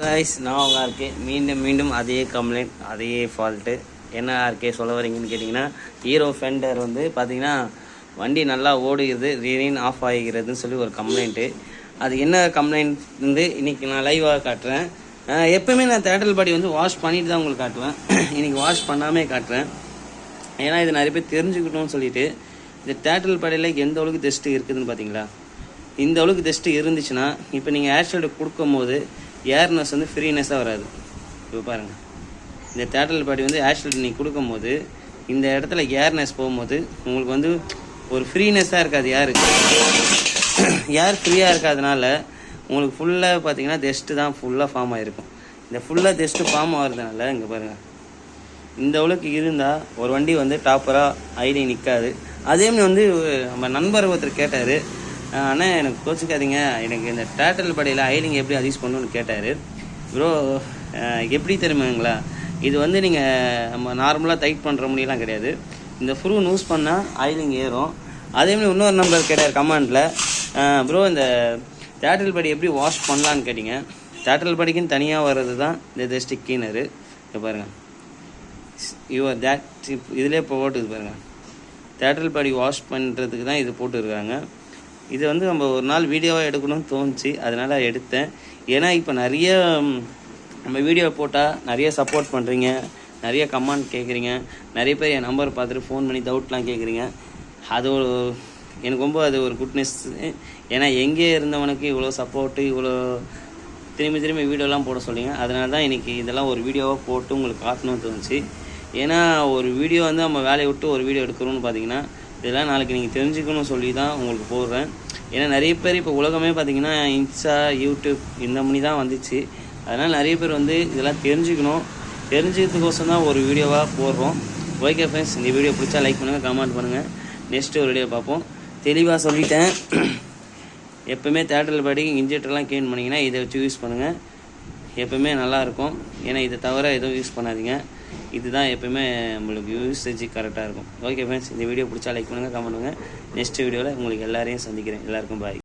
Guys நான் உங்கள் RK மீண்டும் அதே கம்ப்ளைண்ட் அதே ஃபால்ட்டு. என்ன ஆர்கே சொல்ல வரீங்கன்னு கேட்டிங்கன்னா, ஹீரோ ஃபெண்டர் வந்து பார்த்தீங்கன்னா வண்டி நல்லா ஓடுகிறது, ரீரின் ஆஃப் ஆகிக்கிறதுன்னு சொல்லி ஒரு கம்ப்ளைண்ட்டு. அது என்ன கம்ப்ளைண்ட் வந்து இன்றைக்கி நான் லைவாக காட்டுறேன். எப்போவுமே நான் தேட்டல் பாடி வந்து வாஷ் பண்ணிட்டு தான் உங்களுக்கு காட்டுவேன். இன்றைக்கி வாஷ் பண்ணாமே காட்டுறேன். ஏன்னா இது நிறைய பேர் தெரிஞ்சுக்கிட்டோம்னு சொல்லிவிட்டு, இந்த தேட்டல் பாடியில் எந்த அளவுக்கு டெஸ்ட்டு இருக்குதுன்னு பார்த்தீங்களா? இந்த அளவுக்கு டெஸ்ட்டு இருந்துச்சுன்னா இப்போ நீங்கள் ஏர்ஷெல்டு கொடுக்கும் போது ஏர்னஸ் வந்து ஃப்ரீனஸாக வராது. இப்போ பாருங்கள், இந்த தேட்டல் பாடி வந்து ஏர்ஷெல்டு நீங்கள் கொடுக்கும்போது இந்த இடத்துல ஏர்னஸ் போகும்போது உங்களுக்கு வந்து ஒரு ஃப்ரீனஸாக இருக்காது. ஏர் ஃப்ரீயாக இருக்காதனால உங்களுக்கு ஃபுல்லாக பார்த்தீங்கன்னா டெஸ்ட்டு தான் ஃபுல்லாக ஃபார்ம் ஆகிருக்கும். இந்த ஃபுல்லாக டெஸ்ட்டு ஃபார்ம் ஆகிறதுனால இங்கே பாருங்கள், இந்த அளவுக்கு இருந்தால் ஒரு வண்டி வந்து டாப்பராக ஐடி நிற்காது. அதேமாதிரி வந்து நம்ம நண்பர் ஒருத்தர் கேட்டார், ஆனால் எனக்கு கோச்சிக்காதீங்க, எனக்கு இந்த தேட்டல் படியில் ஐலிங் எப்படி அட்ஜஸ்ட் பண்ணணும்னு கேட்டார். ப்ரோ எப்படி தெரியுமாங்களா, இது வந்து நீங்கள் நம்ம நார்மலாக டைட் பண்ணுற முடியலாம் கிடையாது. இந்த ஃப்ரூ யூஸ் பண்ணால் ஐலிங் ஏறும். அதேமாதிரி இன்னொரு நம்பர் கேட்டார் கமெண்டில், ப்ரோ இந்த தேட்டல் படி எப்படி வாஷ் பண்ணலான்னு கேட்டிங்க. தேட்டல் படிக்குன்னு தனியாக வர்றது தான் இந்த டெஸ்டிக் கிளீனரு. இங்கே பாருங்கள், இதிலே இப்போ போட்டுது பாருங்கள். தேட்டல் படி வாஷ் பண்ணுறதுக்கு தான் இது போட்டுருக்காங்க. இது வந்து நம்ம ஒரு நாள் வீடியோவாக எடுக்கணும்னு தோணுச்சு, அதனால் எடுத்தேன். ஏன்னா இப்போ நிறைய நம்ம வீடியோ போட்டால் நிறைய சப்போர்ட் பண்ணுறீங்க, நிறைய கமெண்ட் கேட்குறீங்க, நிறைய பேர் என் நம்பர் பார்த்துட்டு ஃபோன் பண்ணி டவுட்லாம் கேட்குறீங்க. அது ஒரு எனக்கு ரொம்ப அது ஒரு குட்னஸ். ஏன்னா எங்கே இருந்தவனுக்கு இவ்வளோ சப்போர்ட்டு, இவ்வளோ திரும்பி வீடியோலாம் போட சொல்லிங்க. அதனால தான் இன்றைக்கி இதெல்லாம் ஒரு வீடியோவாக போட்டு உங்களுக்கு காட்டணும்னு தோணுச்சு. ஏன்னா ஒரு வீடியோ வந்து நம்ம வேலையை விட்டு ஒரு வீடியோ எடுக்கிறோன்னு பார்த்தீங்கன்னா, இதெல்லாம் நாளைக்கு நீங்கள் தெரிஞ்சுக்கணும்னு சொல்லி தான் உங்களுக்கு போடுறேன். ஏன்னா நிறைய பேர் இப்போ உலகமே பார்த்தீங்கன்னா இன்ஸ்டா, யூடியூப் இந்த மணி தான் வந்துச்சு. அதனால் நிறைய பேர் வந்து இதெல்லாம் தெரிஞ்சுக்கிறதுக்கோசம் தான் ஒரு வீடியோவாக போடுறோம். ஓகே ஃப்ரெண்ட்ஸ், இந்த வீடியோ பிடிச்சா லைக் பண்ணுங்கள், கமெண்ட் பண்ணுங்கள். நெக்ஸ்ட்டு ஒரு வீடியோ பார்ப்போம். தெளிவாக சொல்லிட்டேன். எப்போவுமே தேட்டரில் படி இன்ஜெக்டர்லாம் க்ளீன் பண்ணிங்கன்னா இதை வச்சு யூஸ் பண்ணுங்கள், எப்போவுமே நல்லாயிருக்கும். ஏன்னா இதை தவிர எதுவும் யூஸ் பண்ணாதீங்க. இதுதான் எப்போயுமே உங்களுக்கு யூசேஜ் கரெக்டாக இருக்கும். ஓகே ஃப்ரெண்ட்ஸ், இந்த வீடியோ பிடிச்சா லைக் பண்ணுங்கள், கமெண்ட் பண்ணுங்கள். நெக்ஸ்ட் வீடியோவில் உங்களுக்கு எல்லாரையும் சந்திக்கிறேன். எல்லாருக்கும் பாய்.